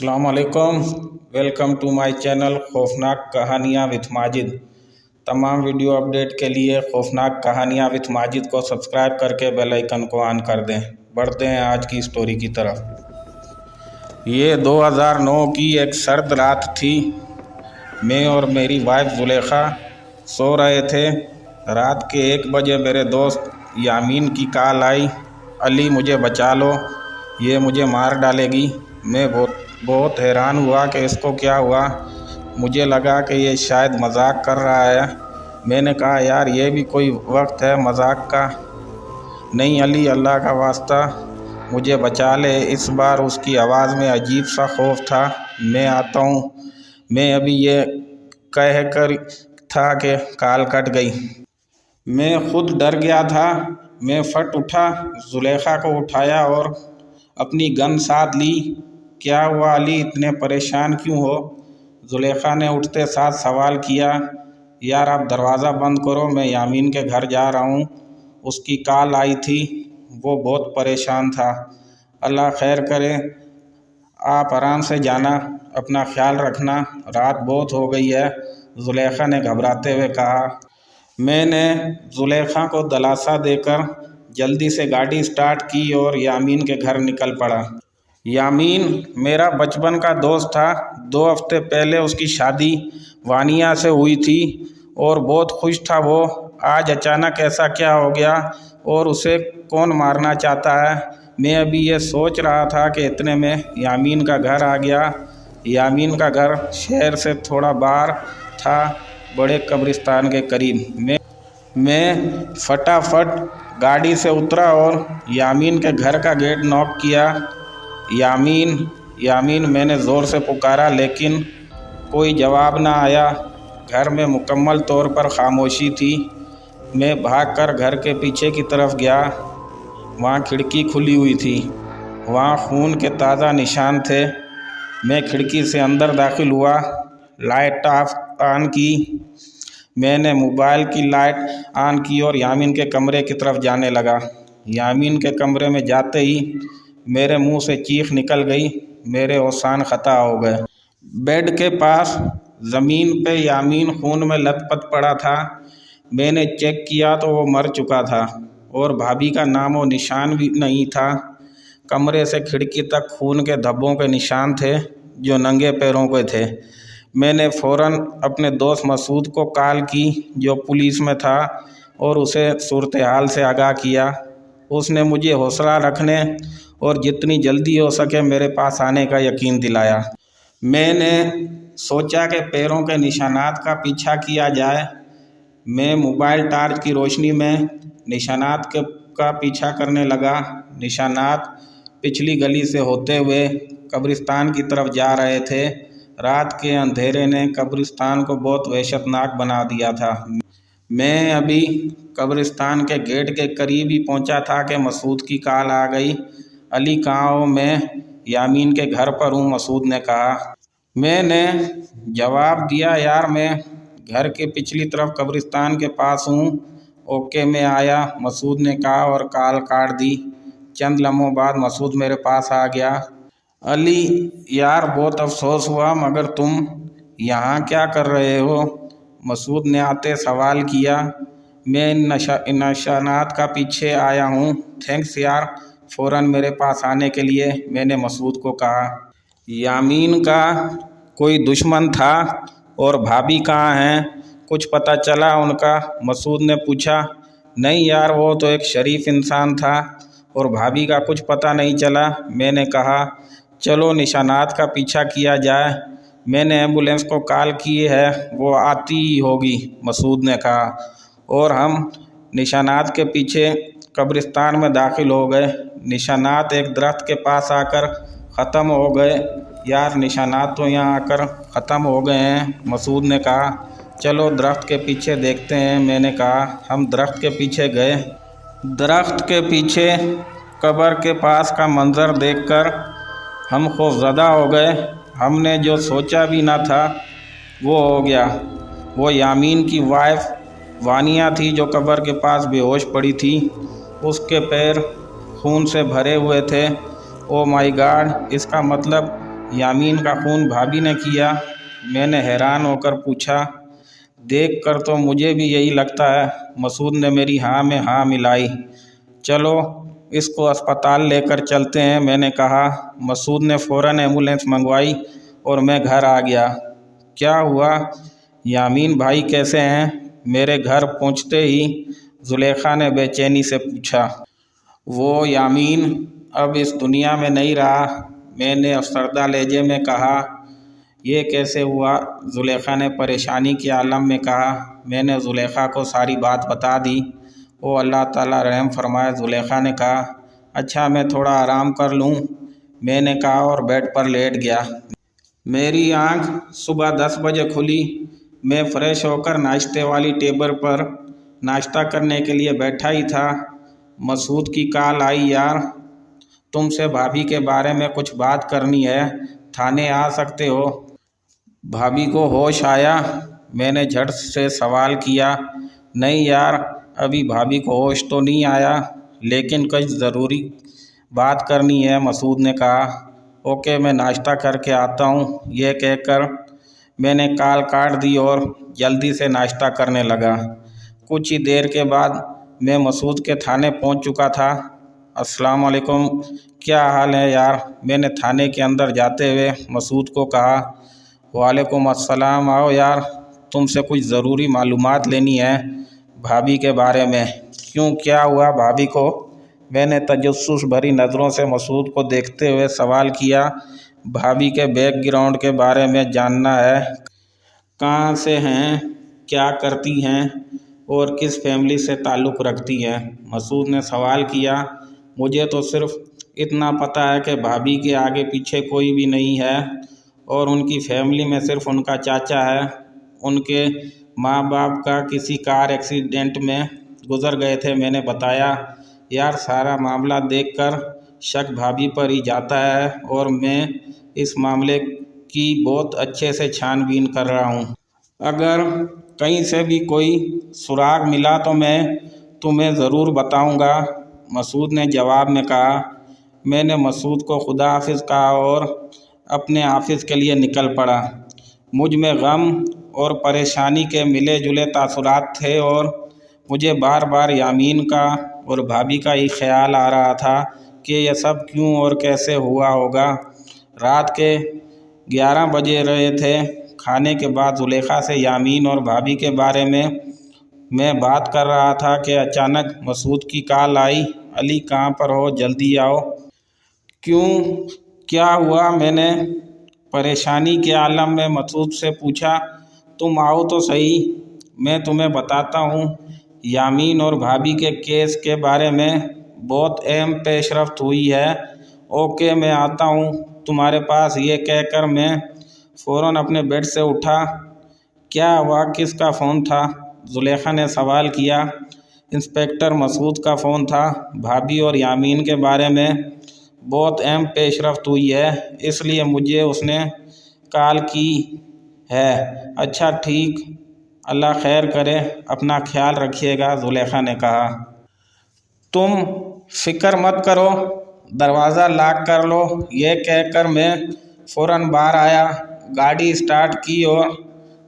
अस्सलाम वालेकुम। Welcome to my channel खौफनाक कहानियाँ विथ माजिद। तमाम वीडियो अपडेट के लिए खौफनाक कहानियाँ विथ माजिद को सब्सक्राइब करके बेल आइकन को ऑन कर दें। बढ़ते हैं आज की स्टोरी की तरफ। ये 2009 की एक सर्द रात थी। मैं और मेरी वाइफ जुलेखा सो रहे थे। रात के 1 बजे मेरे दोस्त यामीन की कॉल आई, अली मुझे बचा लो, ये मुझे मार डालेगी। मैं बहुत हैरान हुआ कि इसको क्या हुआ। मुझे लगा कि ये शायद मजाक कर रहा है। मैंने कहा यार ये भी कोई वक्त है मजाक का। नहीं अली, अल्लाह का वास्ता मुझे बचा ले। इस बार उसकी आवाज़ में अजीब सा खौफ था। मैं आता हूँ। मैं अभी ये कह कर था कि कॉल कट गई। मैं खुद डर गया था। मैं फट उठा, जुलेखा को उठाया और अपनी गन साथ ली। क्या हुआ अली, इतने परेशान क्यों हो? जुलेखा ने उठते साथ सवाल किया। यार आप दरवाज़ा बंद करो, मैं यामीन के घर जा रहा हूँ। उसकी कॉल आई थी, वो बहुत परेशान था। अल्लाह खैर करे, आप आराम से जाना, अपना ख्याल रखना, रात बहुत हो गई है, जुलेखा ने घबराते हुए कहा। मैंने जुलेखा को दिलासा देकर जल्दी से गाड़ी स्टार्ट की और यामीन के घर निकल पड़ा। यामीन मेरा बचपन का दोस्त था। 2 हफ्ते पहले उसकी शादी वानिया से हुई थी और बहुत खुश था वो। आज अचानक ऐसा क्या हो गया और उसे कौन मारना चाहता है? मैं अभी ये सोच रहा था कि इतने में यामीन का घर आ गया। यामीन का घर शहर से थोड़ा बाहर था, बड़े कब्रिस्तान के करीब। मैं फटाफट गाड़ी से उतरा और यामीन के घर का गेट नॉक किया। यामीन यामीन मैंने ज़ोर से पुकारा लेकिन कोई जवाब ना आया। घर में मुकम्मल तौर पर खामोशी थी। मैं भागकर घर के पीछे की तरफ गया। वहाँ खिड़की खुली हुई थी, वहाँ खून के ताज़ा निशान थे। मैं खिड़की से अंदर दाखिल हुआ, लाइट ऑन की। मैंने मोबाइल की लाइट ऑन की और यामीन के कमरे की तरफ जाने लगा। यामीन के कमरे में जाते ही मेरे मुंह से चीख निकल गई। मेरे होशान खता हो गए। बेड के पास ज़मीन पे यामीन खून में लथपथ पड़ा था। मैंने चेक किया तो वो मर चुका था और भाभी का नाम और निशान भी नहीं था। कमरे से खिड़की तक खून के धब्बों के निशान थे जो नंगे पैरों पे थे। मैंने फ़ौरन अपने दोस्त मसूद को कॉल की जो पुलिस में था और उसे सूरत हाल से आगाह किया। उसने मुझे हौसला रखने और जितनी जल्दी हो सके मेरे पास आने का यकीन दिलाया। मैंने सोचा कि पैरों के निशानात का पीछा किया जाए। मैं मोबाइल टार्च की रोशनी में निशानात का पीछा करने लगा। निशानात पिछली गली से होते हुए कब्रिस्तान की तरफ जा रहे थे। रात के अंधेरे ने कब्रिस्तान को बहुत वहशतनाक बना दिया था। मैं अभी कब्रिस्तान के गेट के करीब ही पहुंचा था कि मसूद की कॉल आ गई। अली कहाँ हो? मैं यामीन के घर पर हूँ, मसूद ने कहा। मैंने जवाब दिया, यार मैं घर के पिछली तरफ कब्रिस्तान के पास हूँ। ओके मैं आया, मसूद ने कहा और कॉल काट दी। चंद लम्हों बाद मसूद मेरे पास आ गया। अली यार बहुत अफसोस हुआ, मगर तुम यहाँ क्या कर रहे हो? मसूद ने आते सवाल किया। मैं निशानात का पीछे आया हूँ। थैंक्स यार फ़ौरन मेरे पास आने के लिए, मैंने मसूद को कहा। यामीन का कोई दुश्मन था और भाभी कहाँ हैं? कुछ पता चला उनका? मसूद ने पूछा। नहीं यार, वो तो एक शरीफ इंसान था और भाभी का कुछ पता नहीं चला, मैंने कहा। चलो निशानात का पीछा किया जाए। मैंने एम्बुलेंस को कॉल की है, वो आती ही होगी, मसूद ने कहा। और हम निशानात के पीछे कब्रिस्तान में दाखिल हो गए। निशानात एक दरख्त के पास आकर ख़त्म हो गए। यार निशानात तो यहाँ आकर ख़त्म हो गए हैं, मसूद ने कहा। चलो दरख्त के पीछे देखते हैं, मैंने कहा। हम दरख्त के पीछे गए। दरख्त के पीछे कब्र के पास का मंज़र देखकर हम खौफज़दा हो गए। हमने जो सोचा भी ना था वो हो गया। वो यामीन की वाइफ वानिया थी जो कब्र के पास बेहोश पड़ी थी। उसके पैर खून से भरे हुए थे। ओ माय गॉड, इसका मतलब यामीन का खून भाभी ने किया? मैंने हैरान होकर पूछा। देख कर तो मुझे भी यही लगता है। मसूद ने मेरी हाँ में हाँ मिलाई। चलो इसको अस्पताल लेकर चलते हैं, मैंने कहा। मसूद ने फ़ौरन एम्बुलेंस मंगवाई और मैं घर आ गया। क्या हुआ? यामीन भाई कैसे हैं? मेरे घर पहुंचते ही जुलेखा ने बेचैनी से पूछा। वो यामीन अब इस दुनिया में नहीं रहा, मैंने अफसरदा लहजे में कहा। ये कैसे हुआ? जुलेखा ने परेशानी के आलम में कहा। मैंने जुलेखा को सारी बात बता दी। ओ अल्लाह ताला रहम फरमाए, जुलेखा ने कहा। अच्छा मैं थोड़ा आराम कर लूँ, मैंने कहा और बेड पर लेट गया। मेरी आंख सुबह 10 बजे खुली। मैं फ़्रेश होकर नाश्ते वाली टेबल पर नाश्ता करने के लिए बैठा ही था। मसूद की कॉल आई। यार तुमसे भाभी के बारे में कुछ बात करनी है, थाने आ सकते हो? भाभी को होश आया? मैंने झट से सवाल किया। नहीं यार, अभी भाभी को होश तो नहीं आया, लेकिन कुछ ज़रूरी बात करनी है, मसूद ने कहा। ओके मैं नाश्ता करके आता हूँ। यह कहकर मैंने कॉल काट दी और जल्दी से नाश्ता करने लगा। कुछ ही देर के बाद मैं मसूद के थाने पहुँच चुका था। अस्सलाम वालेकुम, क्या हाल है यार? मैंने थाने के अंदर जाते हुए मसूद को कहा। वालेकुम अस्सलाम। आओ यार, तुमसे कुछ ज़रूरी मालूमात लेनी है भाभी के बारे में। क्यों, क्या हुआ भाभी को? मैंने तजस्सुस भरी नज़रों से मसूद को देखते हुए सवाल किया। भाभी के बैकग्राउंड के बारे में जानना है। कहाँ से हैं, क्या करती हैं और किस फैमिली से ताल्लुक़ रखती हैं, मसूद ने सवाल किया। मुझे तो सिर्फ़ इतना पता है कि भाभी के आगे पीछे कोई भी नहीं है और उनकी फैमिली में सिर्फ़ उनका चाचा है। उनके माँ बाप का किसी कार एक्सीडेंट में गुज़र गए थे, मैंने बताया। यार सारा मामला देखकर शक भाभी पर ही जाता है और मैं इस मामले की बहुत अच्छे से छानबीन कर रहा हूँ। अगर कहीं से भी कोई सुराग मिला तो मैं तुम्हें ज़रूर बताऊँगा, मसूद ने जवाब में कहा। मैंने मसूद को खुदा हाफिज़ कहा और अपने ऑफिस के लिए निकल पड़ा। मुझ में गम और परेशानी के मिले जुले तासुरात थे और मुझे बार बार यामीन का और भाभी का ही ख्याल आ रहा था कि यह सब क्यों और कैसे हुआ होगा। रात के 11 बजे रहे थे। खाने के बाद जुलेखा से यामीन और भाभी के बारे में मैं बात कर रहा था कि अचानक मसूद की कॉल आई। अली कहाँ पर हो, जल्दी आओ। क्यों, क्या हुआ? मैंने परेशानी के आलम में मसूद से पूछा। तुम आओ तो सही, मैं तुम्हें बताता हूँ। यामीन और भाभी के केस के बारे में बहुत अहम पेशरफ्त हुई है। ओके मैं आता हूँ तुम्हारे पास, ये कहकर मैं फ़ौरन अपने बेड से उठा। क्या हुआ, किसका फ़ोन था? जुलेखा ने सवाल किया। इंस्पेक्टर मसूद का फ़ोन था। भाभी और यामीन के बारे में बहुत अहम पेशरफ्त हुई है, इसलिए मुझे उसने कॉल की है। अच्छा ठीक, अल्लाह खैर करे, अपना ख्याल रखिएगा, जुलेखा ने कहा। तुम फ़िक्र मत करो, दरवाज़ा लॉक कर लो। ये कहकर मैं फ़ौरन बाहर आया, गाड़ी स्टार्ट की और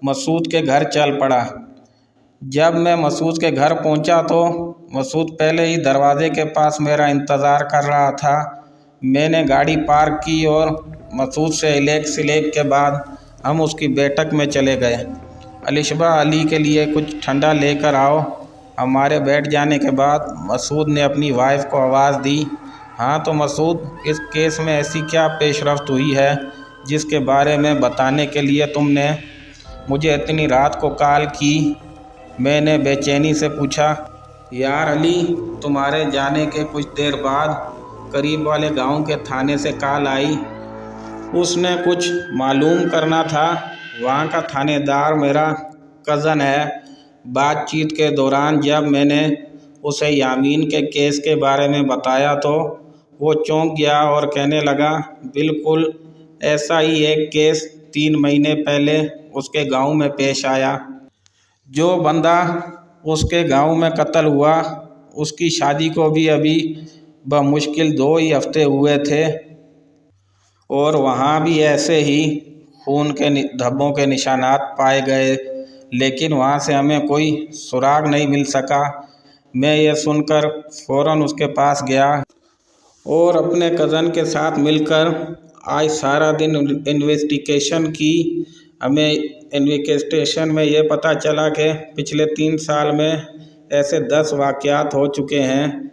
मसूद के घर चल पड़ा। जब मैं मसूद के घर पहुंचा तो मसूद पहले ही दरवाजे के पास मेरा इंतज़ार कर रहा था। मैंने गाड़ी पार्क की और मसूद से इलेक सिलेक के बाद हम उसकी बैठक में चले गए। अलिशबा, अली के लिए कुछ ठंडा लेकर आओ। हमारे बैठ जाने के बाद मसूद ने अपनी वाइफ को आवाज़ दी। हाँ तो मसूद, इस केस में ऐसी क्या पेशरफ्त हुई है जिसके बारे में बताने के लिए तुमने मुझे इतनी रात को कॉल की? मैंने बेचैनी से पूछा। यार अली, तुम्हारे जाने के कुछ देर बाद करीब वाले गांव के थाने से कॉल आई। उसने कुछ मालूम करना था। वहाँ का थानेदार मेरा कज़न है। बातचीत के दौरान जब मैंने उसे यामीन के केस के बारे में बताया तो वो चौंक गया और कहने लगा, बिल्कुल ऐसा ही एक केस 3 महीने पहले उसके गांव में पेश आया। जो बंदा उसके गांव में कत्ल हुआ, उसकी शादी को भी अभी बमुश्किल 2 ही हफ्ते हुए थे। और वहाँ भी ऐसे ही खून के धब्बों के निशानात पाए गए, लेकिन वहाँ से हमें कोई सुराग नहीं मिल सका। मैं ये सुनकर फ़ौरन उसके पास गया और अपने कज़न के साथ मिलकर आज सारा दिन इन्वेस्टिगेशन की। हमें इन्वेस्टिगेशन में ये पता चला कि पिछले 3 साल में ऐसे 10 वाक़यात हो चुके हैं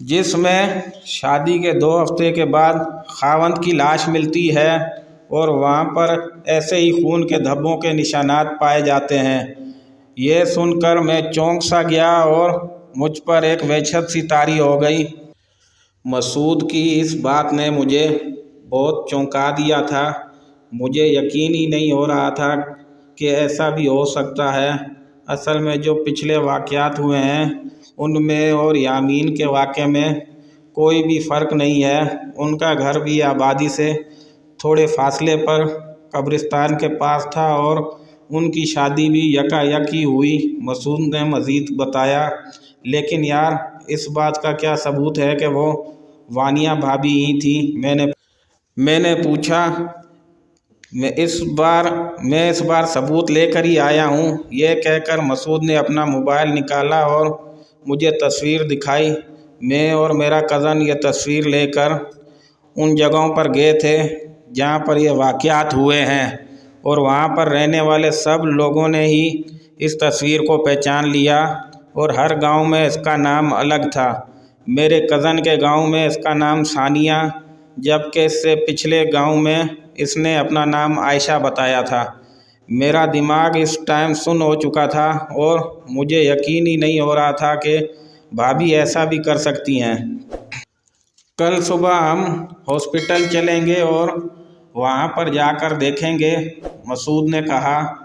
जिसमें शादी के 2 हफ्ते के बाद खावंद की लाश मिलती है और वहाँ पर ऐसे ही खून के धब्बों के निशानात पाए जाते हैं। ये सुनकर मैं चौंक सा गया और मुझ पर एक वहशत सी तारी हो गई। मसूद की इस बात ने मुझे बहुत चौंका दिया था। मुझे यकीन ही नहीं हो रहा था कि ऐसा भी हो सकता है। असल में जो पिछले वाक़यात हुए हैं उनमें और यामीन के वाक़े में कोई भी फ़र्क नहीं है। उनका घर भी आबादी से थोड़े फासले पर कब्रिस्तान के पास था और उनकी शादी भी यकायक ही हुई, मसूद ने मज़ीद बताया। लेकिन यार, इस बात का क्या सबूत है कि वो वानिया भाभी ही थी? मैंने पूछा। मैं इस बार सबूत लेकर ही आया हूँ। ये कहकर मसूद ने अपना मोबाइल निकाला और मुझे तस्वीर दिखाई। मैं और मेरा कज़न ये तस्वीर लेकर उन जगहों पर गए थे जहाँ पर ये वाक़यात हुए हैं और वहाँ पर रहने वाले सब लोगों ने ही इस तस्वीर को पहचान लिया और हर गांव में इसका नाम अलग था। मेरे कज़न के गांव में इसका नाम सानिया, जबकि इससे पिछले गांव में इसने अपना नाम आयशा बताया था। मेरा दिमाग इस टाइम सुन्न हो चुका था और मुझे यकीन ही नहीं हो रहा था कि भाभी ऐसा भी कर सकती हैं। कल सुबह हम हॉस्पिटल चलेंगे और वहाँ पर जाकर देखेंगे, मसूद ने कहा।